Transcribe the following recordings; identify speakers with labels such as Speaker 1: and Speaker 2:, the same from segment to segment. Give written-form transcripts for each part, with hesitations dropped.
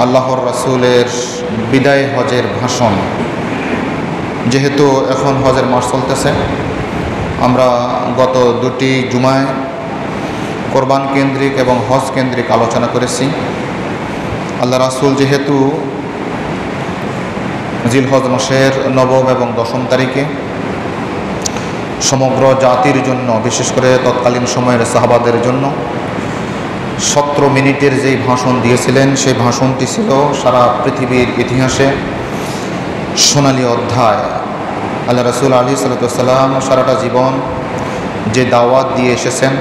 Speaker 1: আল্লাহর রাসূলের বিদায় হজের ভাষণ। যেহেতু এখন হজের মাস চলতেছে, আমরা গত দুটি জুমায় কোরবান কেন্দ্রিক এবং হজ কেন্দ্রিক আলোচনা করেছি। আল্লাহ রাসূল যেহেতু জিলহজ মাসের নবম এবং দশম তারিখে সমগ্র জাতির জন্য, বিশেষ করে তৎকালীন সময়ের সাহাবাদের জন্য 17 মিনিটের যেই ভাষণ দিয়েছিলেন, সেই ভাষণটি ছিল সারা পৃথিবীর ইতিহাসে সোনালী অধ্যায়। আল্লাহ রাসূল আলাইহিস সালাম সারাটা জীবন যে দাওয়াত দিয়ে এসেছেন,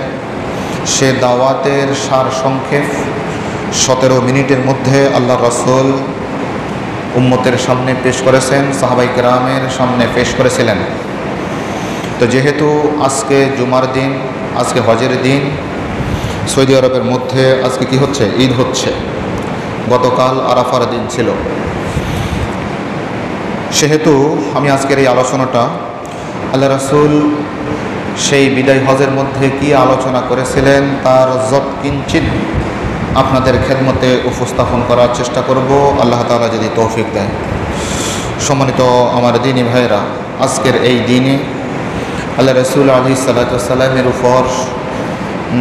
Speaker 1: সে দাওয়াতের সারসংক্ষেপ 17 মিনিটের মধ্যে আল্লাহ রাসূল উম্মতের সামনে পেশ করেছেন, সাহাবায়ে কেরামের সামনে পেশ করেছিলেন। তো যেহেতু আজকে জুমার দিন, আজকে হজের দিন, সৌদি আরবের মধ্যে আজকে কি হচ্ছে? ঈদ হচ্ছে। গতকাল আরাফার দিন ছিল। সেহেতু আমি আজকের এই আলোচনাটা আল্লাহ রাসূল সেই বিদায় হজের মধ্যে কি আলোচনা করেছিলেন তার যৎকিঞ্চিৎ আপনাদের খেদমতে উপস্থাপন করার চেষ্টা করব, আল্লাহ তাআলা যদি তৌফিক দেয়। সম্মানিত আমার দ্বীনী ভাইরা, আজকের এই দিনে আল্লাহ রাসূল আলাইহিস সালাতু ওয়াস সালামের উপর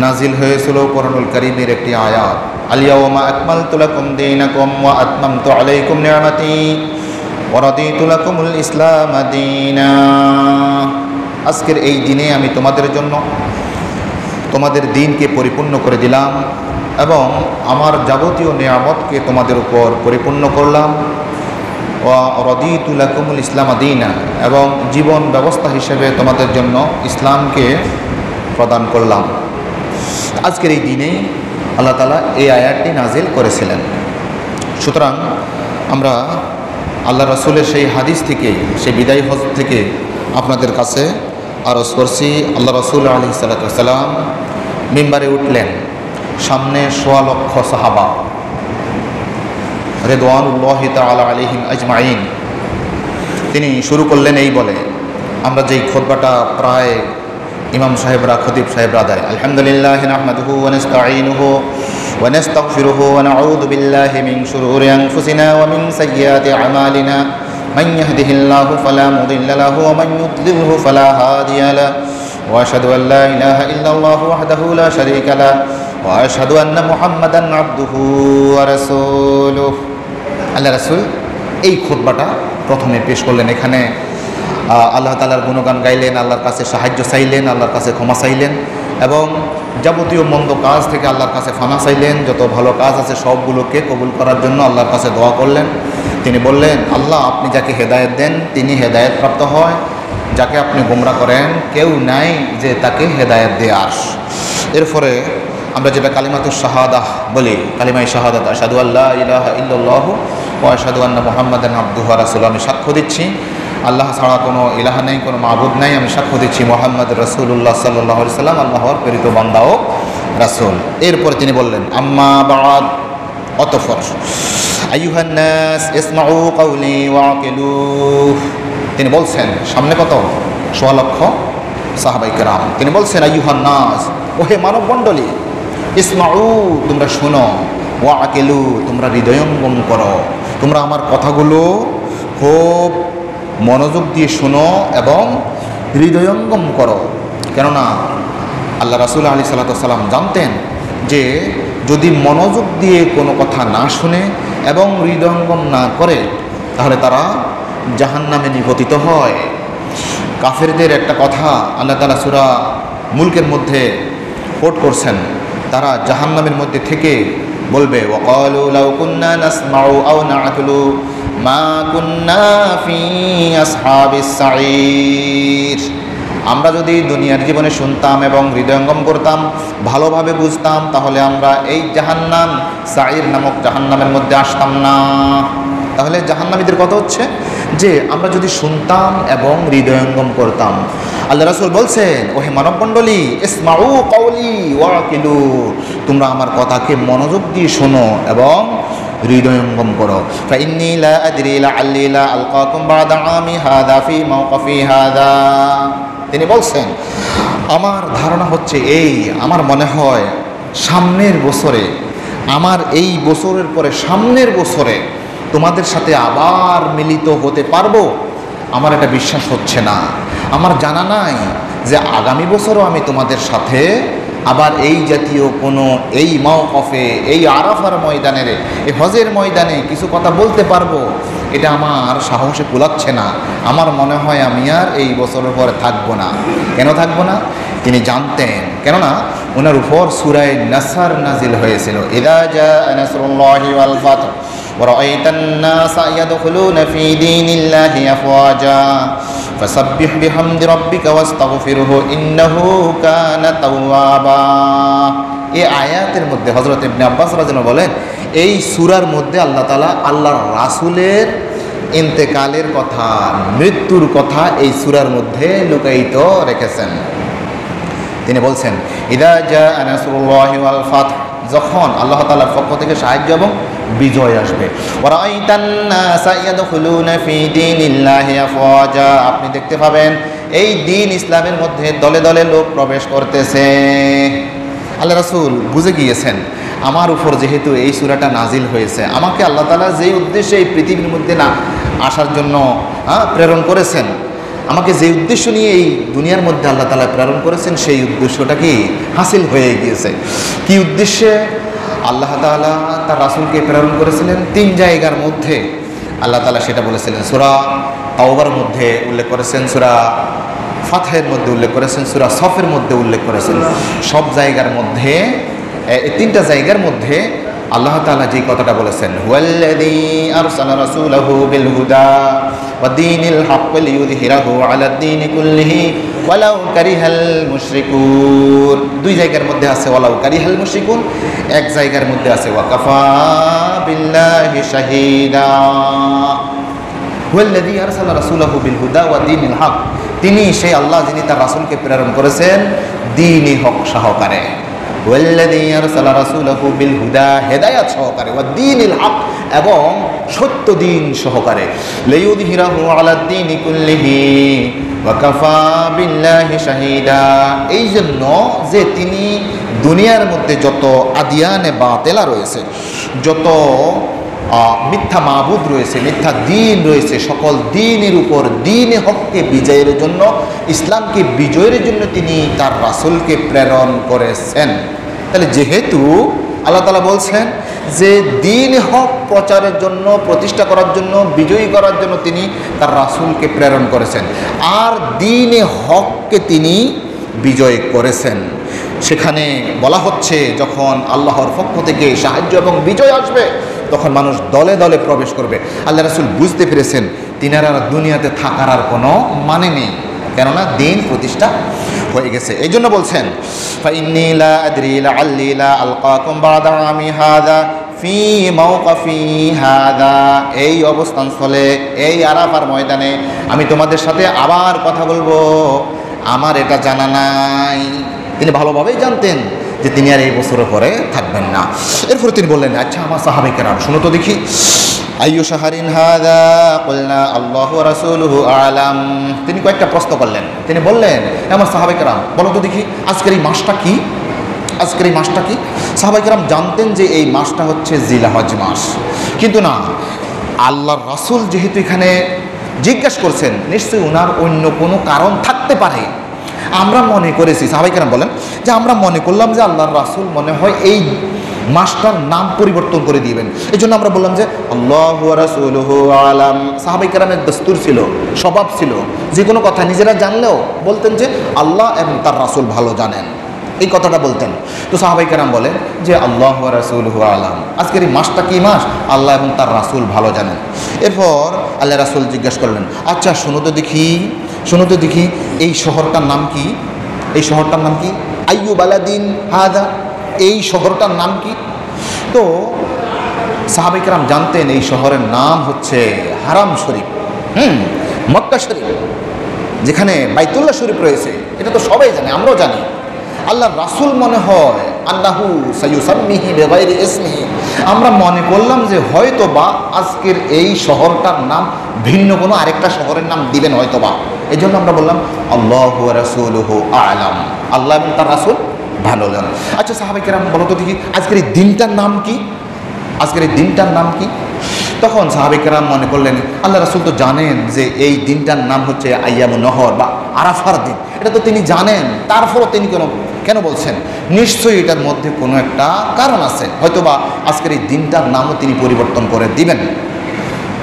Speaker 1: নাজিল হয়েছিল কোরআনুল কারীমের একটি আয়াত, আল-ইয়াওমা আকমালতু লাকুম দীনাকুম ওয়া আতমামতু আলাইকুম নি'মাতি ওয়া রাদিতু লাকুমুল ইসলাম দীনা। আজকের এই দিনে আমি তোমাদের জন্য তোমাদের দিনকে পরিপূর্ণ করে দিলাম এবং আমার যাবতীয় নিয়ামতকে তোমাদের উপর পরিপূর্ণ করলাম। ওয়া রাদিতু লাকুমুল ইসলাম দীনা, এবং জীবন ব্যবস্থা হিসেবে তোমাদের জন্য ইসলামকে প্রদান করলাম। আজকের এই দিনেই আল্লাহ তাআলা এই আয়াতটি নাজিল করেছিলেন। সুতরাং আমরা আল্লাহ রাসূলের সেই হাদিস থেকে, সেই বিদায় হজ থেকে আপনাদের কাছে আরজ করছি। আল্লাহ রাসূল আলাইহিস সালাতু ওয়াস সালাম মিম্বারে উঠলেন, সামনে ১.৫ লক্ষ সাহাবা রিদওয়ানুল্লাহি তাআলা আলাইহিম আজমাইন। তিনি শুরু করলেন এই বলে, আমরা যেই খুতবাটা প্রায় ইমাম সাহেবরা, খতিব সাহেবরা আদায়, আলহামদুলিল্লাহি নাহমাদুহু ওয়া নাস্তাঈনুহু ওয়া নাস্তাগফিরুহু ওয়া নাউযু বিল্লাহি মিন শুরুরি আনফুসিনা ওয়া মিন সাইয়্যাতি আমালিনা মান ইয়াহদিহিল্লাহু ফালা মুদিল্লা লাহু ওয়া মান ইউদ্লিলহু ফালা হাদিয়া লাহু ওয়া আশহাদু আল লা ইলাহা ইল্লাল্লাহু ওয়াহদাহু লা শারীকা লাহু ওয়া আশহাদু আন্না মুহাম্মাদান আবদুহু ওয়া রাসূলুহু। আল্লাহ রাসূল এই খুতবাটা প্রথমে পেশ করলেন। এখানে আল্লাহ তাআলার গুণগান গাইলেন, আল্লাহর কাছে সাহায্য চাইলেন, আল্লাহর কাছে ক্ষমা চাইলেন এবং যাবতীয় মন্দ কাজ থেকে আল্লাহর কাছে ফানা চাইলেন। যত ভালো কাজ আছে সবগুলোকে কবুল করার জন্য আল্লাহর কাছে দোয়া করলেন। তিনি বললেন, আল্লাহ আপনি যাকে হেদায়েত দেন তিনি হেদায়েত প্রাপ্ত হয়, যাকে আপনি গোমরা করেন কেউ নাই যে তাকে হেদায়েত দেয়ার। এরপরে আমরা যেটা কালিমাতুশ শাহাদাহ বলি, কালিমায়ে শাহাদাত, আশহাদু আল্লা ইলাহা ইল্লাল্লাহু ওয়া আশহাদু আন্না মুহাম্মাদান আবদুহু ওয়া রাসূলুহু, আমি সাক্ষ্য দিচ্ছি আল্লাহ ছাড়া কোনো ইলাহা নেই, কোনো মাবুদ নাই, আমি সাক্ষ্য দিচ্ছি মুহাম্মদ রাসূলুল্লাহ সাল্লাল্লাহু আলাইহি সাল্লাম আল্লাহর প্রেরিত বান্দা ও রাসূল। এরপর তিনি বললেন, আম্মা বা'দ, অতঃপর, আইয়ুহান নাস ইসমাউ কাওলি ওয়া আকিলু। তিনি বলছেন, সামনে কত? ১.৫ লক্ষ সাহাবায়ে কেরাম। তিনি বলছেন, আইয়ুহান নাস, ওহে মানব মণ্ডলী, ইসমাউ, তোমরা শোনো, ওয়া আকিলু, তোমরা হৃদয়ঙ্গম করো, তোমরা আমার কথাগুলো খুব মনোযোগ দিয়ে শোনো এবং হৃদয়ঙ্গম করো। কেননা আল্লাহ রাসূল আলাইহিস সালাতু ওয়াস সালাম জানতেন যে যদি মনোযোগ দিয়ে কোনো কথা না শুনে এবং হৃদয়ঙ্গম না করে তাহলে তারা জাহান্নামে নিপতিত হয়। কাফেরদের একটা কথা আল্লাহ তাআলা সূরা মুলকের মধ্যে কোট করছেন, তারা জাহান্নামের মধ্যে থেকে বলবে, ওয়াকালু লাউ কুন্না নাসমাউ আও নাআকুলু মা কুন্না ফি আসহাবিস সাঈর। আমরা যদি দুনিয়ার জীবনে শুনতাম এবং হৃদয়ঙ্গম করতাম, ভালোভাবে বুঝতাম, তাহলে আমরা এই জাহান্নাম, সাঈর নামক জাহান্নামের মধ্যে আসতাম না। তাহলে জাহান্নামীদের কথা হচ্ছে যে আমরা যদি শুনতাম এবং হৃদয়ঙ্গম করতাম। আল্লাহ রাসূল বলছেন, ওহে মানব মণ্ডলী, ইসমাউ কাওলি ওয়া আকিলু, তোমরা আমার কথাকে মনোযোগ দিয়ে শোনো এবং হৃদয়ঙ্গম করো। ফাইন্নী লা আদরি লাআল্লি লা আলকাকুম বা'দা আমী হাযা ফী মাওকিফি হাযা। তিনি বলছেন, আমার ধারণা হচ্ছে এই, আমার মনে হয় সামনের বছরে আমার এই বছরের পরে সামনের বছরে তোমাদের সাথে আবার মিলিত হতে পারবো, আমার এটা বিশ্বাস হচ্ছে না। আমার জানা নাই যে আগামী বছরও আমি তোমাদের সাথে আবার এই জাতীয় কোনো এই মাওকফে, এই আরাফার ময়দানের, এই হজের ময়দানে কিছু কথা বলতে পারবো, এটা আমার সাহসে কুলাচ্ছে না। আমার মনে হয় আমি আর এই বছরের পরে থাকবো না। কেন থাকবো না? তিনি জানতেন, কেননা ওনার উপর সূরা নাসর নাজিল হয়েছিল। ইযা জাআ নাসরুল্লাহি ওয়াল ফাতহ ওয়া রাআইতান নাসা ইয়াদখুলুনা ফি দীনিল্লাহি আফওয়াজা ফাসাব্বিহ বিহামদি রাব্বিকা ওয়াস্তাগফিরহু ইন্নাহু কানা তাওয়াবা। এই আয়াতের মধ্যে হযরত ইবনে আব্বাস রাদিয়াল্লাহু বলেন, এই সূরার মধ্যে আল্লাহ তাআলা আল্লাহর রাসূলের ইন্তেকালের কথা, মৃত্যুর কথা এই সূরার মধ্যে লুকায়িত রেখেছেন। তিনি বলছেন, ইযা জাআ নাসরুল্লাহি ওয়াল ফাতহ, যখন আল্লাহ তাআলার পক্ষ থেকে সাহায্য এবং বিজয় আসবে। ওয়া রাআইতান নাসা ইয়াদখুলুনা ফি দীনিল্লাহি আফওয়াজা, আপনি দেখতে পাবেন এই দ্বীন ইসলামের মধ্যে দলে দলে লোক প্রবেশ করতেছে। আল্লাহ রাসূল বুঝে গিয়েছেন আমার উপর যেহেতু এই সূরাটা নাজিল হয়েছে, আমাকে আল্লাহ তাআলা যেই উদ্দেশ্যে এই পৃথিবীর মধ্যে না আসার জন্য প্রেরণ করেছেন, আমাকে যে উদ্দেশ্য নিয়ে এই দুনিয়ার মধ্যে আল্লাহ তাআলা প্রেরণ করেছেন, সেই উদ্দেশ্যটা কি হাসিল হয়ে গিয়েছে। কি উদ্দেশ্যে আল্লাহ তাআলা তার রাসূলকে প্রেরণ করেছিলেন? 3 জায়গার মধ্যে আল্লাহ তাআলা সেটা বলেছিলেন। সূরা তাওবার মধ্যে উল্লেখ করেছেন, সূরা ফাতহের মধ্যে উল্লেখ করেছেন, সূরা সফের মধ্যে উল্লেখ করেছেন। সব জায়গার মধ্যে, এই 3টা জায়গার মধ্যে আল্লাহ তাআলা যে কথাটা বলেছেন, হুয়াল্লাযী আরসালা রাসূলাহু বিল হুদা ওয়া দীনিল হক লিইয়ুযহিরাহু আলাদ দীনি কুল্লিহি ওয়ালাউ কারিহাল মুশরিকুন। 2 জায়গার মধ্যে আছে ওয়ালাউ কারিহাল মুশরিকুন, এক জায়গার মধ্যে আছে ওয়া কাফা বিল্লাহি শাহীদা। হুয়াল্লাযী আরসালা রাসূলাহু বিল হুদা ওয়া দীনিল হক, তিনি সেই আল্লাহ যিনি তার রাসূলকে প্রেরণ করেছেন দ্বীনি হক সহকারে। ওয়াল্লাযী আরসালা রাসূলাহু বিল হুদা, হেদায়েত সহকারে, ওয়া দীনিল হক, এবং সত্য দ্বীন সহকারে, লিইয়ুযহিরাহু আলাদ দীনি কুল্লিহি ওয়া কাফা বিল্লাহি শাহীদা। এই জন্য যে তিনি দুনিয়ার মধ্যে যত আদিয়ানে বাতিলা রয়েছে, যত মিথ্যা মাবুদ রয়েছে, মিথ্যা দ্বীন রয়েছে, সকল দ্বীনের উপর দ্বীনে হককে বিজয়ের জন্য, ইসলামকে বিজয়ের জন্য তিনি তার রাসূলকে প্রেরণ করেছেন। তাহলে যেহেতু আল্লাহ তাআলা বলছেন যে দ্বীন হক প্রচারের জন্য, প্রতিষ্ঠা করার জন্য, বিজয়ী করার জন্য তিনি তার রাসূলকে প্রেরণ করেছেন, আর দ্বীনে হককে তিনি বিজয় করেছেন, সেখানে বলা হচ্ছে যখন আল্লাহর পক্ষ থেকে সাহায্য এবং বিজয় আসবে, তখন মানুষ দলে দলে প্রবেশ করবে। আল্লাহ রাসূল বুঝতে পেরেছেন তিনারা দুনিয়াতে থাকার আর কোনো মানে নেই, কেননা দ্বীন প্রতিষ্ঠা হয়ে গেছে। এই জন্য বলছেন, ফাইন্নী লা আদরি লাআল্লি লা আলকাকুম বা'দা আমি হাযা ফি মাওকাফি হাযা, এই অবস্থানস্থলে, এই আরাফার ময়দানে আমি তোমাদের সাথে আবার কথা বলবো, আমার এটা জানা নাই। তিনি ভালোভাবেই জানতেন যে তিনি আর এই বছরের পরে থাকবেন না। এরপরে তিনি বললেন, আচ্ছা আমার সাহাবায়ে কেরাম শুনো তো দেখি, আইয়ু শাহরিন হাযা কুলনা আল্লাহু ওয়া রাসূলুহু আ'লাম। তিনি কয়েকটা প্রশ্ন করলেন। তিনি বললেন, আমার সাহাবায়ে কেরাম বলো তো দেখি আজকের এই মাসটা কি, আজকের এই মাসটা কি? সাহাবায়ে কেরাম জানতেন যে এই মাসটা হচ্ছে জিলহজ মাস, কিন্তু না, আল্লাহর রাসূল যেহেতু এখানে জিজ্ঞেস করছেন, নিশ্চয়ই ওনার অন্য কোনো কারণ থাকতে পারে। আমরা মনে করেছি, সাহাবায়ে কেরাম বলেন যে আমরা মনে করলাম যে আল্লাহর রাসূল মনে হয় এই মাসটার নাম পরিবর্তন করে দিবেন, এই জন্য আমরা বললাম যে আল্লাহু ওয়া রাসূলুহু আ'লাম। সাহাবায়ে কেরামের দস্তুর ছিল, স্বভাব ছিল, যে কোনো কথা নিজেরা জানলেও বলতেন যে আল্লাহ এবং তার রাসূল ভালো জানেন, এই কথাটা বলতেন। তো সাহাবায়ে কেরাম বলেন যে আল্লাহু ওয়া রাসূলুহু আ'লাম, আজকের এই মাসটা কি মাস, আল্লাহ এবং তার রাসূল ভালো জানেন। এরপর আল্লাহ রাসূল জিজ্ঞাসা করলেন, আচ্ছা শোনো তো দেখি, শোনো তো দেখি এই শহরটার নাম কি, এই শহরটার নাম কি? আইয়ু বালাদিন হাযা, এই শহরটার নাম কি? তো সাহাবায়ে কেরাম জানতেন এই শহরের নাম হচ্ছে হারাম শরীফ, মক্কা শরীফ, যেখানে বাইতুল্লাহ শরীফ রয়েছে। এটা তো সবাই জানে, আমরাও জানি। আল্লাহর রাসূল মনে হয় আল্লাহু সাইয়ুসাম্মিহি বিগাইরি ইসমিহি, আমরা মনে করলাম যে হয়তো বা আজকের এই শহরটার নাম ভিন্ন কোনো আরেকটা শহরের নাম দিবেন হয়তো বা, এই জন্য আমরা বললাম আল্লাহু ওয়া রাসূলুহু আ'লাম, আল্লাহ এবং তার রাসূল ভালো যান। আচ্ছা সাহাবায়ে কেরাম বলো তো দেখি আজকের এই দিনটার নাম কি, আজকের এই দিনটার নাম কি? তখন সাহাবায়ে কেরাম মনে করলেন আল্লাহ রাসূল তো জানেন যে এই দিনটার নাম হচ্ছে আইয়ামুন নহর বা আরাফার দিন, এটা তো তিনি জানেন, তারপরও তিনি কেন বলছেন? নিশ্চয়ই এটার মধ্যে কোনো একটা কারণ আছে, হয়তোবা আজকের এই দিনটার নামও তিনি পরিবর্তন করে দিবেন।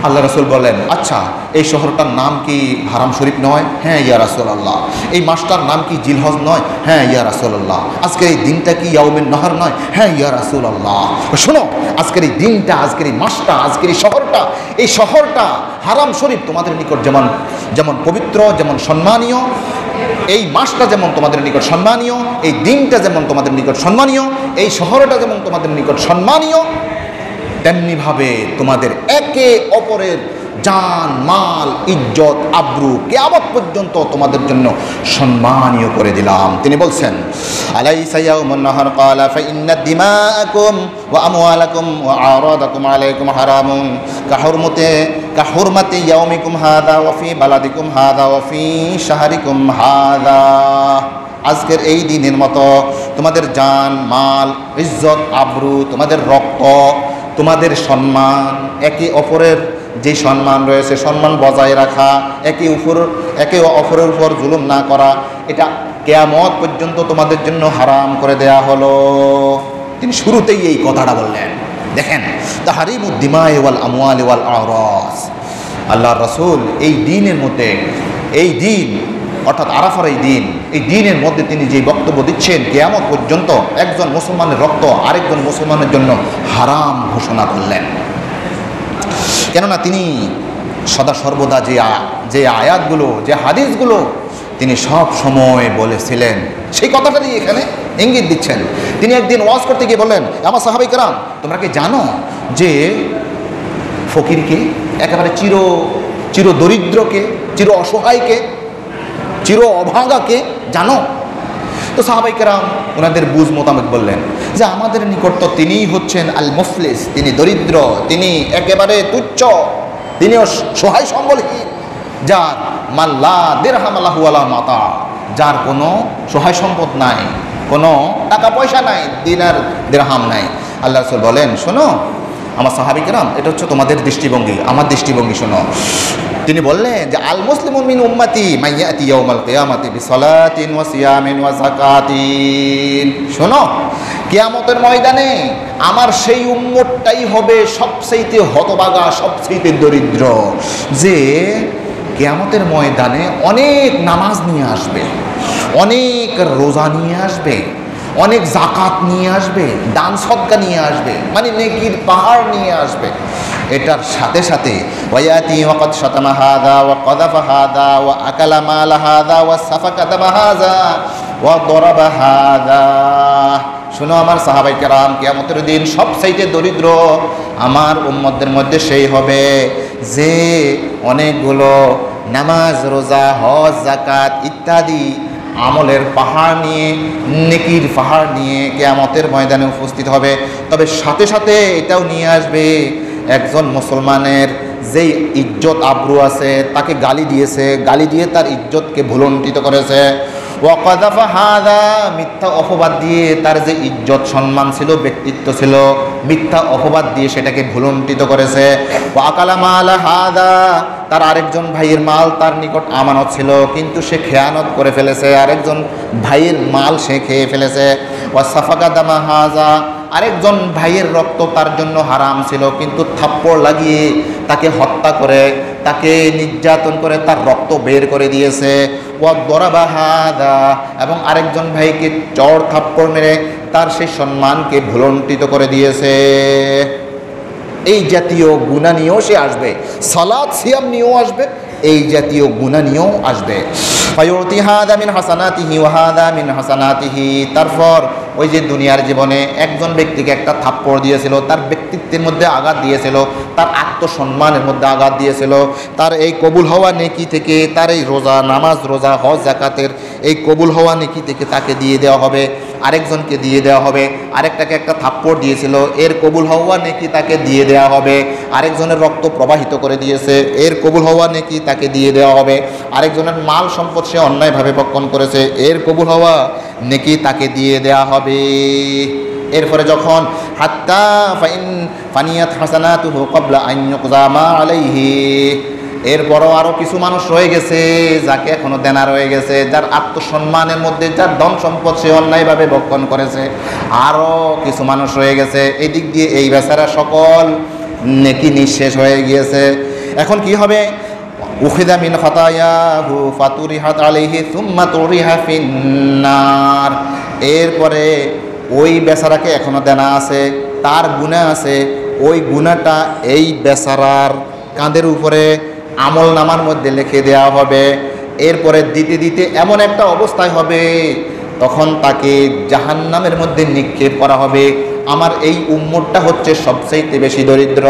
Speaker 1: আল্লাহ রাসূল বলেন আচ্ছা এই শহরটার নাম কি হারাম শরীফ নয়? হ্যাঁ ইয়া রাসূলুল্লাহ। এই মাসটার নাম কি জিলহজ নয়? হ্যাঁ ইয়া রাসূলুল্লাহ। আজকের এই দিনটা কি ইয়াউমুন নহর নয়? হ্যাঁ ইয়া রাসূলুল্লাহ। শোনো আজকের এই দিনটা, আজকের এই মাসটা, আজকের এই শহরটা হারাম শরীফ তোমাদের নিকট যেমন যেমন পবিত্র, যেমন সম্মানীয়, এই মাসটা যেমন তোমাদের নিকট সম্মানীয়, এই দিনটা যেমন তোমাদের নিকট সম্মানীয়, এই শহরটা যেমন তোমাদের নিকট সম্মানীয়, তেমনিভাবে তোমাদের একে অপরের জান মাল ইজ্জত আবরু কিয়ামত পর্যন্ত তোমাদের জন্য সম্মানীয় করে দিলাম। তিনি বলছেন আলাইসা ইয়াউমুন নহর ক্বালা ফাইন্না দিমাআকুম ওয়া আমওয়ালাকুম ওয়া আরাদাকুম আলাইকুম হারামুন কাহুরমাতি ইয়াউমিকুম হাযা ওয়া ফি বালাদিকুম হাযা ওয়া ফি শাহরিকুম হাযা। আজকের এই দিনের মতো তোমাদের জান মাল ইজ্জত আবরু, তোমাদের রক্ত, তোমাদের সম্মান, একে অপরের যে সম্মান রয়েছে সম্মান বজায় রাখা, একে অপরের উপর জুলুম না করা, এটা কিয়ামত পর্যন্ত তোমাদের জন্য হারাম করে দেয়া হলো। তিনি শুরুতেই এই কথাটা বললেন। দেখেন তাহরিমুদ দিমাই ওয়াল আমওয়াল ওয়াল আরাস। আল্লাহর রাসূল এই দিনের মধ্যে, এই দিন অর্থাৎ আরাফার এই দিনের মধ্যে তিনি যে বক্তব্য দিচ্ছেন কিয়ামত পর্যন্ত একজন মুসলমানের রক্ত আরেকজন মুসলমানের জন্য হারাম ঘোষণা করলেন। কেননা তিনি সদা সর্বদা যে আয়াতগুলো, যে হাদিসগুলো তিনি সব সময় বলেছিলেন, সেই কথাটা দিয়ে এখানে ইঙ্গিত দিচ্ছেন। তিনি একদিন ওয়াজ করতে গিয়ে বললেন আমার সাহাবায়ে কেরাম তোমরা কি জানো যে ফকিরকে, একেবারে চির দরিদ্রকে, চির অসহায়কে, চির অভাগাকে জানো? তো সাহাবায়ে কেরাম ওনাদের বুঝ মোতাবেক বললেন যে আমাদের নিকট তো তিনিই হচ্ছেন আল মুফলিস, তিনি দরিদ্র, তিনি একেবারে তুচ্ছ, তিনিও সহায় সম্বলহীন, যার মাল্লা দিরহাম লাহু ওয়ালা মাতা, যার কোনো সহায় সম্পদ নাই, কোনো টাকা পয়সা নাই, দিনার দিরহাম নাই। আল্লাহ রাসূল বলেন শোনো আমার সাহাবায়ে কেরাম এটা হচ্ছে তোমাদের দৃষ্টিভঙ্গি, আমার দৃষ্টিভঙ্গি শোনো। তিনি বললেন যে আল মুসলিমু মিন উম্মতি মাইয়াতি ইয়াউমাল কিয়ামাতি বিসালাতিন ওয়া সিয়ামিন ওয়া যাকাতিন। শোনো কিয়ামতের ময়দানে আমার সেই উম্মতটাই হবে সবচেয়ে হতভাগা, সবচেয়ে দরিদ্র, যে কিয়ামতের ময়দানে অনেক নামাজ নিয়ে আসবে, অনেক রোজা নিয়ে আসবে, অনেক যাকাত নিয়ে আসবে, দান সদকা নিয়ে আসবে, মানে নেকির পাহাড় নিয়ে আসবে। এটার সাথে সাথে ওয়ায়াতি ওয়াকাদ শাতামা হাযা ওয়া কাযাফা হাযা ওয়া আকালা মাল হাযা ওয়া সাফাকা দামা হাযা ওয়া দরাবা হাযা। শোনো আমার সাহাবায়ে কেরাম কিয়ামতের দিন সবচাইতে দরিদ্র আমার উম্মতদের মধ্যে সেই হবে যে অনেকগুলো নামাজ রোজা হজ যাকাত ইত্যাদি আমলের পাহাড় নিয়ে, নেকির পাহাড় নিয়ে কিয়ামতের ময়দানে উপস্থিত হবে। তবে সাথে সাথে এটাও নিয়ে আসবে একজন মুসলমানের যেই ইজ্জত আবরু আছে তাকে গালি দিয়েছে, গালি দিয়ে তার ইজ্জতকে ভুলণ্ঠিত করেছে। ওয়াকাযাফা হাযা, মিথ্যা অপবাদ দিয়ে তার যে ইজ্জত সম্মান ছিল, ব্যক্তিত্ব ছিল, মিথ্যা অপবাদ দিয়ে সেটাকে ভুলণ্ঠিত করেছে। ওয়াকালা মাল হাযা, তার আরেকজন ভাইয়ের মাল তার নিকট আমানত ছিল কিন্তু সে খেয়ানত করে ফেলেছে, আরেকজন ভাইয়ের মাল সে খেয়ে ফেলেছে। ওয়া সাফাকা দামা হাযা, আরেকজন ভাইয়ের রক্ত তার জন্য হারাম ছিল কিন্তু থাপ্পড় লাগিয়ে তাকে হত্যা করে, তাকে নির্যাতন করে তার রক্ত বের করে দিয়েছে। ওয়া দরাবা হাযা, এবং আরেকজন ভাইকে চড় থাপ্পড় মেরে তার সেই সম্মানকে ভুলণ্ঠিত করে দিয়েছে। এই জাতীয় গুনাহ নিয়েও সে আসবে, সালাত সিয়াম নিয়েও আসবে, এই জাতীয় গুনাহ নিয়েও আসবে। ফায়ুতি হাযা মিন হাসানাতিহি ওয়া হাযা মিন হাসানাতিহি। তারপর ওই যে দুনিয়ার জীবনে একজন ব্যক্তিকে একটা থাপ্পড় দিয়েছিল, তার ব্যক্তিত্বের মধ্যে আঘাত দিয়েছিল, তার আত্মসম্মানের মধ্যে আঘাত দিয়েছিল, তার এই কবুল হওয়া নেকি থেকে, তার এই রোজা নামাজ রোজা হজ যাকাতের এই কবুল হওয়া নেকি থেকে তাকে দিয়ে দেওয়া হবে, আরেকজনকে দিয়ে দেওয়া হবে, আরেকটাকে একটা থাপ্পড় দিয়েছিল এর কবুল হওয়া নেকি তাকে দিয়ে দেওয়া হবে, আরেকজনের রক্ত প্রবাহিত করে দিয়েছে এর কবুল হওয়া নেকি তাকে দিয়ে দেওয়া হবে, আরেকজনের মাল সম্পদ সে অন্যায়ভাবে ভক্ষণ করেছে এর কবুল হওয়া নেকি তাকে দিয়ে দেওয়া হবে। এরপরে যখন হাত্তা ফানিয়াত হাসানাতুহু ক্বাবলা আন ইউকযা মা আলাইহি, এরপরও আরও কিছু মানুষ রয়ে গেছে যাকে এখনো দেনা রয়ে গেছে, যার আত্মসম্মানের মধ্যে যার ধন সম্পদ সে অন্যায়ভাবে ভক্ষণ করেছে, আরও কিছু মানুষ রয়ে গেছে। এই দিক দিয়ে এই বেচারা সকল নেকি নিঃশেষ হয়ে গিয়েছে। এখন কি হবে? উখিদা মিন খাতায়াহু ফাতুরিহাত আলাইহি সুম্মা তুরিহা ফিন্নার, এরপরে ওই বেচারাকে এখনো দেনা আছে, তার গুনাহ আছে, ওই গুনাহটা এই বেচারার কাঁধের উপরে আমল নামার মধ্যে লিখে দেওয়া হবে। এরপরে দিতে দিতে এমন একটা অবস্থায় হবে তখন তাকে জাহান্নামের মধ্যে নিক্ষেপ করা হবে। আমার এই উম্মতটা হচ্ছে সবচেয়ে বেশি দরিদ্র।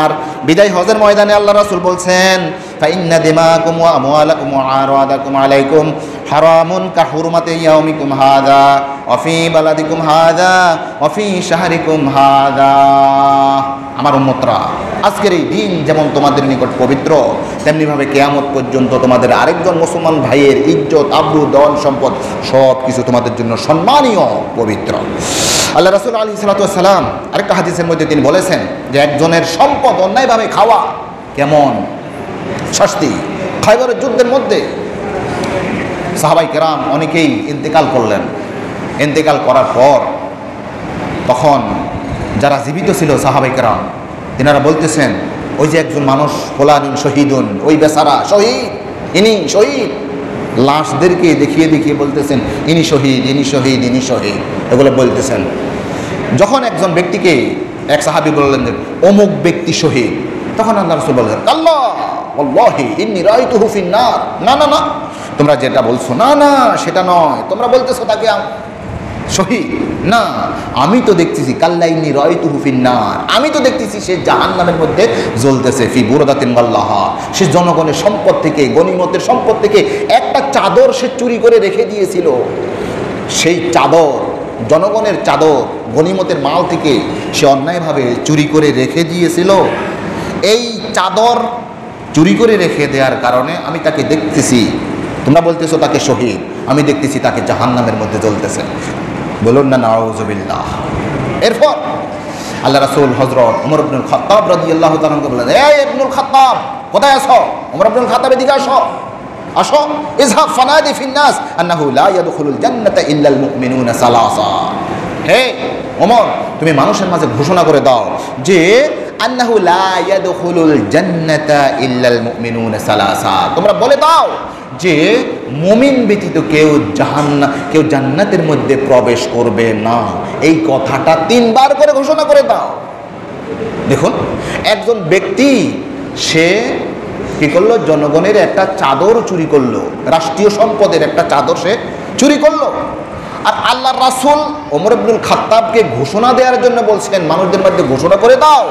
Speaker 1: আর বিদায় হজের ময়দানে আল্লাহ রাসূল বলছেন, ফাইন্না দিমাকুম ওয়া আমওয়ালাকুম ওয়া আরাদাকুম আলাইকুম হারামুন কাহুরমাতি ইয়াউমিকুম হাযা ওয়া ফি বালাদিকুম হাযা ওয়া ফি শাহরিকুম হাযা। আমার উম্মতরা, আজকের এই দিন যেমন তোমাদের নিকট পবিত্র, তেমনিভাবে কিয়ামত পর্যন্ত তোমাদের আরেকজন মুসলমান ভাইয়ের ইজ্জত, আবরু, ধন সম্পদ সব কিছু তোমাদের জন্য সম্মানীয়, পবিত্র। আল্লাহ রাসূল আলাইহিস সালাতু ওয়াস সালাম আরেকটা হাদিসের মধ্যে তিনি বলেছেন যে একজনের সম্পদ অন্যায়ভাবে খাওয়া কেমন শাস্তি। খায়বরের যুদ্ধের মধ্যে সাহাবায়ে কেরাম অনেকেই ইন্তেকাল করলেন। ইন্তেকাল করার পর তখন যারা জীবিত ছিল সাহাবায়ে কেরাম, তিনারা বলতেছেন ওই যে একজন মানুষ ফুলানুন শহীদুন, ওই বেচারা শহীদ, ইনি শহীদ। লাশদেরকে দেখিয়ে দেখিয়ে বলতেছেন ইনি শহীদ, ইনি শহীদ, ইনি শহীদ, এগুলো বলতেছেন। যখন একজন ব্যক্তিকে এক সাহাবী বললেন যে অমুক ব্যক্তি শহীদ, তখন আল্লাহ রাসূল বললেন আল্লাহ ওয়াল্লাহি ইন্নী রাআইতুহু ফিন্নার। না না না, তোমরা যেটা বলছো না না সেটা নয়, তোমরা বলতেছো তাকে শহীদ না, আমি তো দেখতেছি কাল্লা ইন্নী রাআইতুহু ফিন্নার, আমি তো দেখতেছি সে জাহান্নামের মধ্যে জ্বলতেছে। ফি বুরদাতিন ওয়াল্লাহা, সে জনগণের সম্পদ থেকে, গনিমতের সম্পদ থেকে একটা চাদর সে চুরি করে রেখে দিয়েছিল। সেই চাদর, জনগণের চাদর, গনিমতের মাল থেকে সে অন্যায়ভাবে চুরি করে রেখে দিয়েছিল। এই চাদর চুরি করে রেখে দেওয়ার কারণে আমি তাকে দেখতেছি, তোমরা বলতেছো তাকে শহীদ, আমি দেখতেছি তাকে জাহান্নামের মধ্যে জ্বলতেছে। বলুন না নাউযুবিল্লাহ। এরপর আল্লাহ রাসূল হযরত ওমর ইবনুল খাত্তাব রাদিয়াল্লাহু তাআলা বললেন, এই ইবনুল খাত্তাব কোথায় আছো? ওমর ইবনুল খাত্তাব এদিকে আসো, আসো। ইযহাব ফানাদি ফিন্নাস আন্নাহু লা ইয়াদখুলুল জান্নাতা ইল্লাল মুমিনুনা সালাসা। হে ওমর, তুমি মানুষের মাঝে ঘোষণা করে দাও যে আন্নাহু লা ইয়াদখুলুল জান্নাতা ইল্লাল মুমিনুনা সালাসা, তোমরা বলে দাও যে মুমিন ব্যতীত কেউ জান্নাতের মধ্যে প্রবেশ করবে না। এই কথাটা 3 বার করে ঘোষণা করে দাও। দেখুন, একজন ব্যক্তি সে কি করলো? জনগণের একটা চাদর চুরি করলো, রাষ্ট্রীয় সম্পদের একটা চাদর সে চুরি করলো। আর আল্লাহর রাসূল ওমর ইবনুল খাত্তাবকে ঘোষণা দেওয়ার জন্য বলছেন, মানুষদের মধ্যে ঘোষণা করে দাও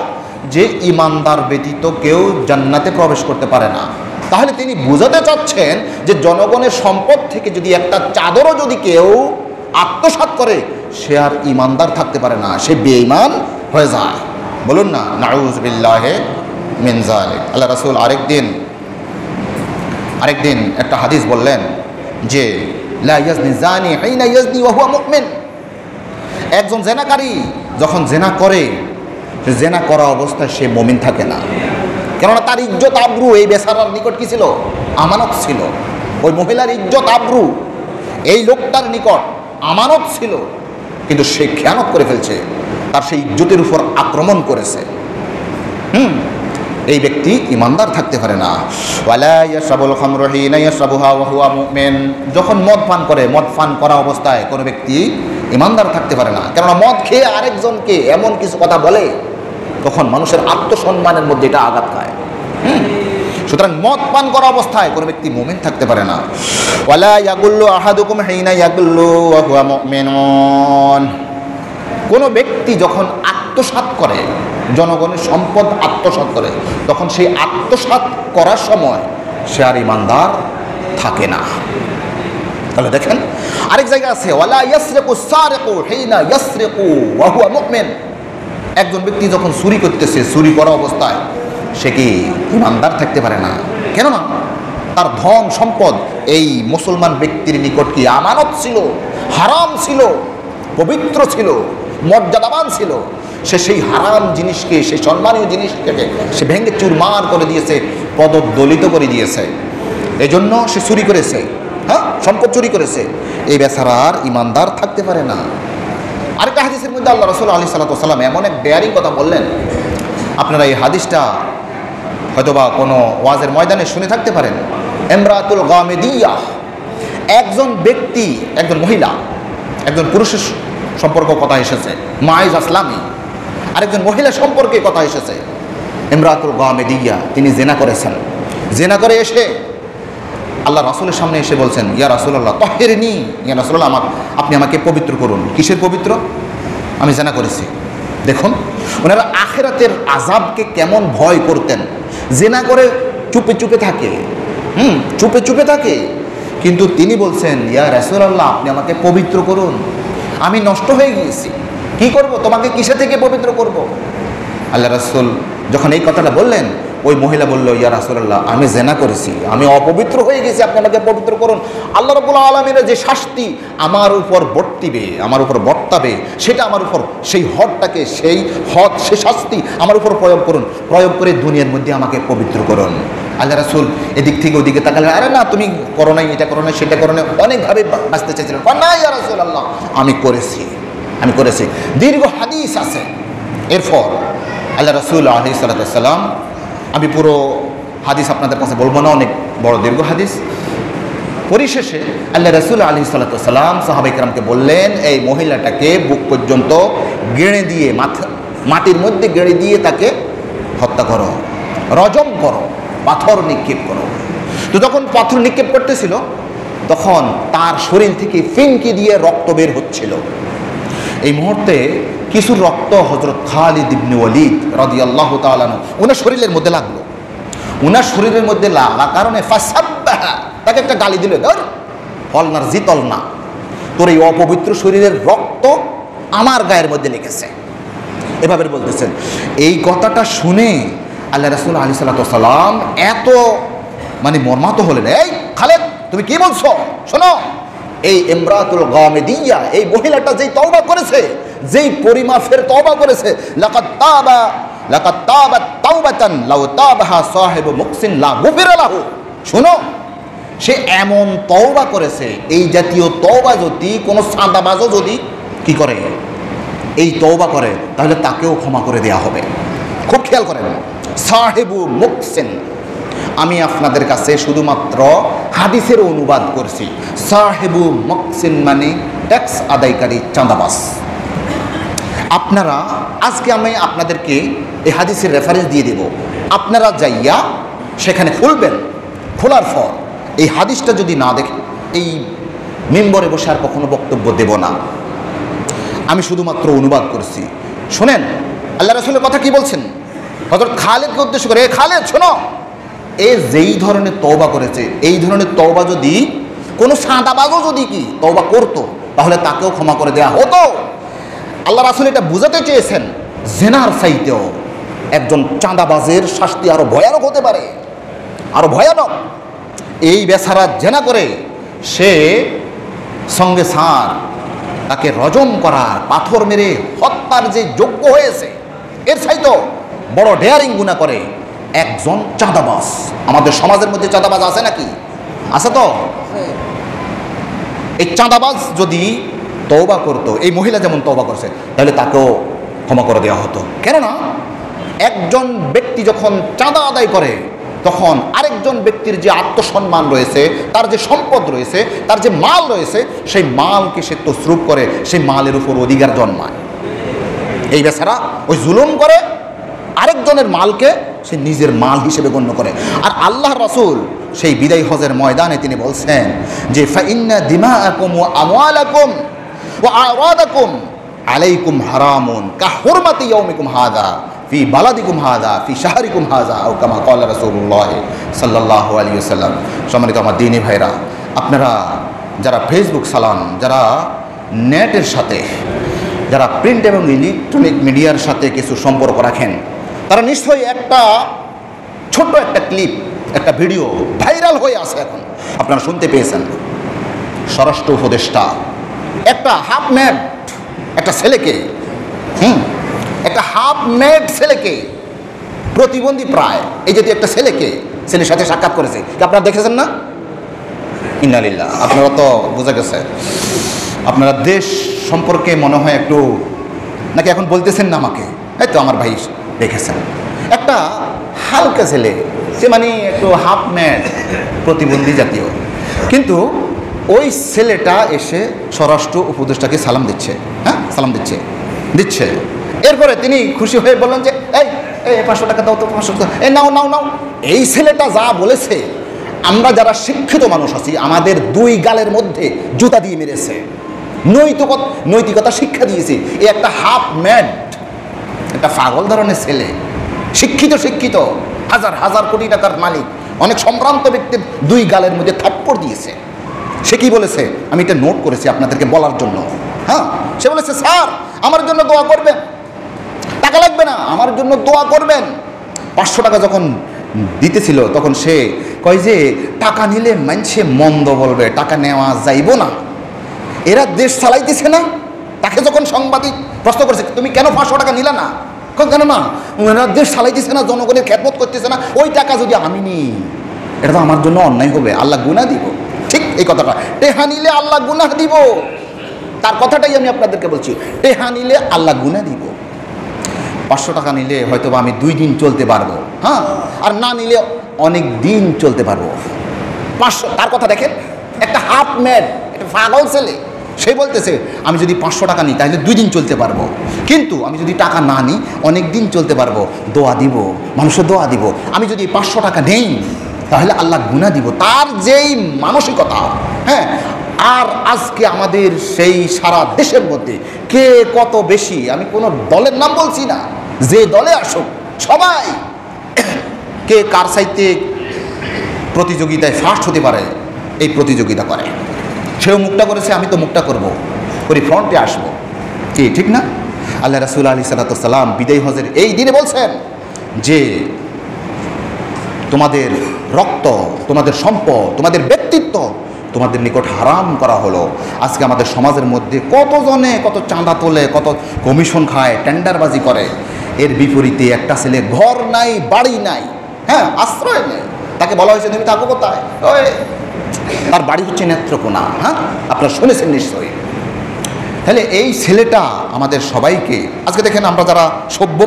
Speaker 1: যে ইমানদার ব্যতীত কেউ জান্নাতে প্রবেশ করতে পারে না। তাহলে তিনি বোঝাতে চাচ্ছেন যে জনগণের সম্পদ থেকে যদি একটা চাদরও যদি কেউ আত্মসাৎ করে, সে আর ইমানদার থাকতে পারে না, সে বেঈমান হয়ে যায়। বলুন না নাউযুবিল্লাহি মিন যালিক। আল্লাহ রাসূল আরেকদিন একটা হাদিস বললেন যে লা ইয়াজনি জানি হিনা ইয়াজনি ওয়া হুয়া মুমিন। একজন জেনাকারী যখন জেনা করে, জেনা করা অবস্থায় সে মুমিন থাকে না। কেননা তার ইজ্জত আবরু এই বেচারার নিকট কি ছিল? আমানত ছিল। ওই মহিলার ইজ্জত আবরু এই লোকটার নিকট আমানত ছিল, কিন্তু সে খেয়ানত করে ফেলছে, তার সেই ইজ্জতের উপর আক্রমণ করেছে। এই ব্যক্তি ইমানদার থাকতে পারে না। ওয়ালা ইয়াশরাবুল খামরু হিনা ইয়াশরাবুহা ওয়া হুয়া মুমিন। যখন মদ পান করে, মদ পান করা অবস্থায় কোনো ব্যক্তি ইমানদার থাকতে পারে না। কেননা মদ খেয়ে আরেকজনকে এমন কিছু কথা বলে, তখন মানুষের আত্মসম্মানের মধ্যে এটা আঘাত খায়। সুতরাং মদ পান করা অবস্থায় কোনো ব্যক্তি মুমিন থাকতে পারে না। ওয়ালা ইয়াগুল্লু আহাদুকুম হিনা ইয়াগুল্লু ওয়া হুয়া মুমিনুন। কোনো ব্যক্তি যখন আত্মসাৎ করে, জনগণের সম্পদ আত্মসাৎ করে, তখন সেই আত্মসাৎ করার সময় সে আর ইমানদার থাকে না। তাহলে দেখেন আরেক জায়গা আছে ওয়ালা ইয়াসরিকু সারিকু হিনা ইয়াসরিকু ওয়া হুয়া মুমিন। একজন ব্যক্তি যখন চুরি করতেছে, চুরি করা অবস্থায় সে কি ইমানদার থাকতে পারে না? কেননা তার ধন সম্পদ এই মুসলমান ব্যক্তির নিকট কি আমানত ছিল, হারাম ছিল, পবিত্র ছিল, মর্যাদাবান ছিল। সে সেই হারাম জিনিসকে, সেই সম্মানীয় জিনিসকে সে ভেঙে চুরমার করে দিয়েছে, পদদলিত করে দিয়েছে। এজন্য সে চুরি করেছে, হ্যাঁ, সম্পদ চুরি করেছে। এই বেচারা আর ইমানদার থাকতে পারে না। আরেকটা হাদিসের মধ্যে আল্লাহ রাসূল আলাইহিস সালাতু ওয়াস সালাম এমন এক ডেয়ারিং কথা বললেন, আপনারা এই হাদিসটা হয়তোবা কোনো ওয়াজের ময়দানে শুনে থাকতে পারেন। ইমরাতুল গামিদিয়া, একজন ব্যক্তি, একজন মহিলা, একজন পুরুষের সম্পর্ক কথা এসেছে, মাইজ আসলামী, আরেকজন মহিলা সম্পর্কে কথা এসেছে। ইমরাতুল গামিদিয়া, তিনি জেনা করেছেন। জেনা করে এসে আল্লাহ রাসূলের সামনে এসে বলছেন, ইয়া রাসূলুল্লাহ তাহহিরনি, ইয়া রাসূলুল্লাহ আপনি আমাকে পবিত্র করুন। কিসের পবিত্র? আমি জেনা করেছি। দেখুন ওনারা আখিরাতের আযাবকে কেমন ভয় করতেন। জেনা করে চুপে চুপে থাকে, চুপে চুপে থাকে, কিন্তু তিনি বলছেন, ইয়া রাসূলুল্লাহ আপনি আমাকে পবিত্র করুন, আমি নষ্ট হয়ে গিয়েছি, কি করব, তোমাকে কিসে থেকে পবিত্র করব? আল্লাহ রাসূল যখন এই কথাটা বললেন, ওই মহিলা বলল, ইয়া রাসূলুল্লাহ আমি জেনা করেছি, আমি অপবিত্র হয়ে গেছি, আপনি আমাকে পবিত্র করুন। আল্লাহ রাব্বুল আলামিনের যে শাস্তি আমার উপর বর্তিবে, আমার উপর বর্তাবে, সেটা আমার উপর, সেই হদটাকে, সেই হদ, সে শাস্তি আমার উপর প্রয়োগ করুন, প্রয়োগ করে দুনিয়ার মধ্যে আমাকে পবিত্র করুন। আল্লাহ রাসূল এদিক থেকে ওদিকে তাকালেন, আরে না তুমি করো নাই, এটা করো না, সেটা করো না, অনেকভাবে বাঁচতে চেয়েছিলেন। না ইয়া রাসূলুল্লাহ আমি করেছি, আমি করেছি। দীর্ঘ হাদিস আছে। এরপর আল্লাহ রাসূল আলাইহিস সালাতু ওয়াস সালাম, আমি পুরো হাদিস আপনাদের কাছে বলবো না, অনেক বড় দীর্ঘ হাদিস। পরিশেষে আল্লাহ রাসূল আলাইহিস সালাতু ওয়াস সালাম সাহাবায়ে কেরামকে বললেন, এই মহিলাটাকে বুক পর্যন্ত গেড়ে দিয়ে, মাটির মধ্যে গেড়ে দিয়ে তাকে হত্যা করো, রজম করো, পাথর নিক্ষেপ করো। তো যখন পাথর নিক্ষেপ করতেছিল তখন তার শরীর থেকে ফিনকি দিয়ে রক্ত বের হচ্ছিল। এই মুহূর্তে কিছু রক্ত হযরত খালিদ ইবনে ওয়ালিদ রাদিয়াল্লাহু তাআলা আনহু ওনার শরীরের মধ্যে লাগলো। ওনার শরীরের মধ্যে লাগা কারণে ফাসাব্বাহা, তাকে একটা গালি দিল, ধর হলনার জিতল না, তোর এই অপবিত্র শরীরের রক্ত আমার গায়ের মধ্যে লেগেছে, এভাবে বলতেছেন। এই কথাটা শুনে আল্লাহ রাসূল আলাইহিস সালাতু ওয়াস সালাম এত মর্মাহত হলেন, এই খালিদ তুমি কি বলছো, শোনো, এই ইমরাতুল গামিদিয়া, এই মহিলাটা যেই তওবা করেছে, যেই পরিমাফের তওবা করেছে, লাকাদ তাবাত তাওবাতান লাউ তাবাহা সাহিবু মুকসিন লা গুফিরা লাহু। শোনো, সে এমন তওবা করেছে, এই জাতীয় তওবা যদি কোনো চাঁদাবাজও যদি কি করে, এই তওবা করে, তাহলে তাকেও ক্ষমা করে দেয়া হবে। খুব খেয়াল করেন, সাহিবু মুকসিন, আমি আপনাদের কাছে শুধুমাত্র হাদিসের অনুবাদ করছি। সাহেবু মকসিন মানে ট্যাক্স আদায়কারী, চাঁদাবাজ। আপনারা আজকে আমি আপনাদেরকে এই হাদিসের রেফারেন্স দিয়ে দেব, আপনারা যাইয়া সেখানে খুলবেন। খোলার পর এই হাদিসটা যদি না দেখেন, এই মেম্বরে বসে আর কখনো বক্তব্য দেব না, আমি শুধুমাত্র অনুবাদ করছি। শোনেন আল্লাহ রাসূলের কথা কি বলছেন, হযরত খালিদকে উদ্দেশ্য করে, খালিদ শোনো, এ যেই ধরনের তওবা করেছে, এই ধরনের তওবা যদি কোনো সাদাবাজও যদি কি তওবা করতো, তাহলে তাকেও ক্ষমা করে দেয়া হতো। আল্লাহ রাসূল এটা বুঝাতে চেয়েছেন, জেনার চাইতেও একজন চাঁদাবাজের শাস্তি আরো ভয়ানক হতে পারে, আরো ভয়ানক। এই বেচারা জেনা করে সে সঙ্গে সার তাকে রজম করার, পাথর মেরে হত্যার যে যোগ্য হয়েছে, এর চাইতেও বড় ডেয়ারিং গুনাহ করে একজন চাঁদাবাজ। আমাদের সমাজের মধ্যে চাঁদাবাজ আছে নাকি? আছে তো। এই চাঁদাবাজ যদি তওবা করতো, এই মহিলা যেমন তওবা করছে, তাহলে তাকেও ক্ষমা করে দেওয়া হতো। কেননা একজন ব্যক্তি যখন চাঁদা আদায় করে, তখন আরেকজন ব্যক্তির যে আত্মসম্মান রয়েছে, তার যে সম্পদ রয়েছে, তার যে মাল রয়েছে, সেই মালকে সে তসরুপ করে, সেই মালের উপর অধিকার জন্মায়। এই বেচারা ওই জুলুম করে, আরেকজনের মালকে সে নিজের মাল হিসেবে গণ্য করে। আর আল্লাহর রাসূল সেই বিদায় হজের ময়দানে তিনি বলছেন যে ফাইন্না দিমাআকুম ওয়া আমওয়ালাকুম ওয়া আরাদাকুম আলাইকুম হারামুন কাহুরমাতি ইয়াউমিকুম হাযা ফি বালাদিকুম হাযা ফি শাহরিকুম হাযা আও কামা ক্বালা রাসূলুল্লাহ সাল্লাল্লাহু আলাইহি ওয়াসাল্লাম। সম্মানিত আমার দ্বীনি ভাইরা, আপনারা যারা ফেসবুক চালান, যারা নেটের সাথে, যারা প্রিন্ট এবং ইলেকট্রনিক মিডিয়ার সাথে কিছু সম্পর্ক রাখেন, তারা নিশ্চয়ই একটা ছোট্ট একটা ক্লিপ, একটা ভিডিও ভাইরাল হয়ে আছে এখন, আপনারা শুনতে পেয়েছেন। স্বরাষ্ট্র উপদেষ্টা একটা হাফ ম্যাড একটা ছেলেকে, একটা হাফ ম্যাড ছেলেকে, প্রতিবন্ধী প্রায় এই যদি একটা ছেলের সাথে সাক্ষাৎ করেছে, কি আপনারা দেখেছেন না? ইন্নালিল্লাহ, আপনারা তো বোঝা গেছে আপনারা দেশ সম্পর্কে মনে হয় একটু নাকি এখন বলতেছেন না আমাকে, এই তো আমার ভাই দেখেছেন একটা হালকা ছেলে, সে মানে একটু হাফ ম্যাড প্রতিবন্ধী জাতীয়, কিন্তু ওই ছেলেটা এসে স্বরাষ্ট্র উপদেষ্টাকে সালাম দিচ্ছে, সালাম দিচ্ছে। এরপরে তিনি খুশি হয়ে বললেন যে এই 500 টাকা দাও তো, 500 টাকা, এই নাও নাও নাও। এই ছেলেটা যা বলেছে, আমরা যারা শিক্ষিত মানুষ আছি আমাদের দুই গালের মধ্যে জুতা দিয়ে মেরেছে, নৈতিকতা শিক্ষা দিয়েছে। এই একটা হাফ ম্যাড, একটা পাগল ধরনের ছেলে, শিক্ষিত হাজার হাজার কোটি টাকার মালিক, অনেক সম্ভ্রান্ত ব্যক্তির দুই গালের মধ্যে থাপ্পড় দিয়েছে। সে কি বলেছে আমি এটা নোট করেছি আপনাদেরকে বলার জন্য। সে বলেছে, স্যার আমার জন্য দোয়া করবেন, টাকা লাগবে না, আমার জন্য দোয়া করবেন। 500 টাকা যখন দিতেছিল তখন সে কয় যে টাকা নিলে মানুষে মন্দ বলবে, টাকা নেওয়া যাইব না, এরা দেশ চালাইতেছে না। তাকে যখন সাংবাদিক প্রশ্ন করেছে তুমি কেন 500 টাকা নিলে না, কেন না, এরা দেশ চালাইতেছে না, জনগণের খেদমত করতেছে না, ওই টাকা যদি আমি নিই এটা তো আমার জন্য অন্যায় হবে, আল্লাহ গুনাহ দিব। ঠিক এই কথাটা, টেহা নিলে আল্লাহ গুনাহ দিব, তার কথাটাই আমি আপনাদেরকে বলছি, টেহা নিলে আল্লাহ গুনাহ দিব। 500 টাকা নিলে হয়তো আমি 2 দিন চলতে পারবো, আর না নিলে অনেক দিন চলতে পারবো। 500, তার কথা দেখেন, একটা হাফ ম্যাড, একটা পাগল ছেলে, সে বলতেছে আমি যদি 500 টাকা নিই তাহলে 2 দিন চলতে পারবো, কিন্তু আমি যদি টাকা না নিই অনেক দিন চলতে পারবো, দোয়া দিব, মানুষের দোয়া দিব। আমি যদি 500 টাকা নেই তাহলে আল্লাহ গুনাহ দিব। তার যেই মানসিকতা, আর আজকে আমাদের সেই সারা দেশের মধ্যে কে কত বেশি, আমি কোনো দলের নাম বলছি না, যে দলে আসুক সবাই কে কার সাইতে প্রতিযোগিতায় ফার্স্ট হতে পারে এই প্রতিযোগিতা করে। সেও মুখটা করেছে, আমি তো মুখটা করবো, করি ফ্রন্টে আসবো, কি ঠিক না? আল্লাহ রাসূল আলাইহিস সালাম বিদায় হজের এই দিনে বলছেন যে তোমাদের রক্ত, তোমাদের সম্পদ, তোমাদের ব্যক্তিত্ব তোমাদের নিকট হারাম করা হলো। আজকে আমাদের সমাজের মধ্যে কতজনে কত চাঁদা তোলে, কত কমিশন খায়, টেন্ডারবাজি করে, এর বিপরীতে একটা ছেলে ঘর নাই, বাড়ি নাই, আশ্রয় নেই, তাকে বলা হয়েছে তুমি থাকো কোথায়, তার বাড়ি হচ্ছে নেত্রকোনা, আপনারা শুনেছেন নিশ্চয়ই। তাহলে এই ছেলেটা আমাদের সবাইকে, আজকে দেখেন আমরা যারা সভ্য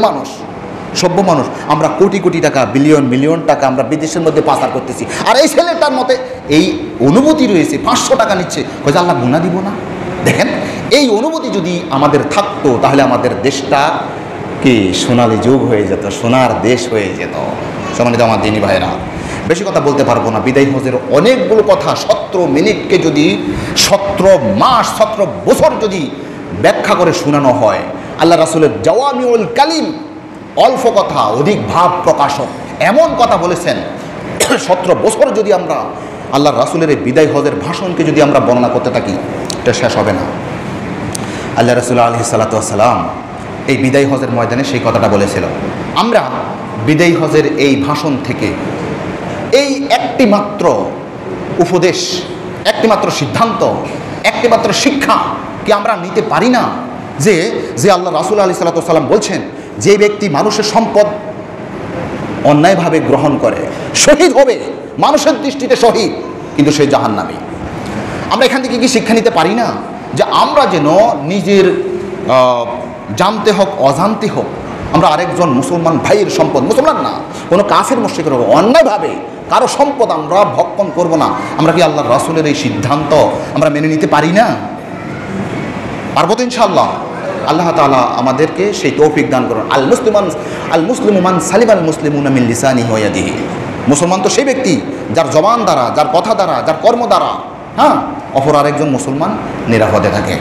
Speaker 1: মানুষ আমরা কোটি কোটি টাকা, বিলিয়ন টাকা আমরা বিদেশের মধ্যে পাচার করতেছি, আর এই ছেলেটার মতে এই অনুভূতি রয়েছে, 500 টাকা নিচ্ছে, হয়তো আল্লাহ গুনাহ দিব না। দেখেন এই অনুভূতি যদি আমাদের থাকতো তাহলে আমাদের দেশটা কি সোনালী যুগ হয়ে যেত, সোনার দেশ হয়ে যেত। সম্মানিত আমার দিনী ভাইরা, বেশি কথা বলতে পারবো না, বিদায় হজের অনেকগুলো কথা 17 মিনিটকে যদি 17 মাস 17 বছর যদি ব্যাখ্যা করে শোনানো হয়, আল্লাহ রাসূলের জাওয়ামিউল কালিম, অল্প কথা অধিক ভাব প্রকাশক, এমন কথা বলেছেন। 17 বছর যদি আমরা আল্লাহ রাসূলের এই বিদায় হজের ভাষণকে যদি আমরা বর্ণনা করতে থাকি, এটা শেষ হবে না। আল্লাহ রাসূল আলাইহিস সালাতু ওয়াস সালাম এই বিদায় হজের ময়দানে সেই কথাটা বলেছিল। আমরা বিদায় হজের এই ভাষণ থেকে এই একটি মাত্র উপদেশ, একটি মাত্র সিদ্ধান্ত, একটি মাত্র শিক্ষা কি আমরা নিতে পারি না, যে আল্লাহ রাসূল আলাইহিস সালাতু ওয়াস সালাম বলছেন যে ব্যক্তি মানুষের সম্পদ অন্যায়ভাবে গ্রহণ করে শহীদ হবে, মানুষের দৃষ্টিতে শহীদ, কিন্তু সে জাহান্নামী। আমরা এখান থেকে কি শিক্ষা নিতে পারি না যে আমরা যেন নিজের জানতে হোক অজান্তে হোক আমরা আরেকজন মুসলমান ভাইয়ের সম্পদ, মুসলমান না কোনো কাফের মুশরিকের হোক, অন্যায়ভাবে কারো সম্পদ আমরা ভক্ষণ করব না। আমরা কি আল্লাহর রাসূলের এই সিদ্ধান্ত আমরা মেনে নিতে পারি না? পারবো তো ইনশাআল্লাহ। আল্লাহ তাআলা আমাদেরকে সেই তৌফিক দান করুন। আল মুসলিমু মান সালিমাল মুসলিমুনা মিন লিসানিহি ওয়া ইয়াদিহি। মুসলমান তো সেই ব্যক্তি যার জবান দ্বারা, যার কথা দ্বারা, যার কর্ম দ্বারা অপর আরেকজন মুসলমান নিরাপদে থাকে।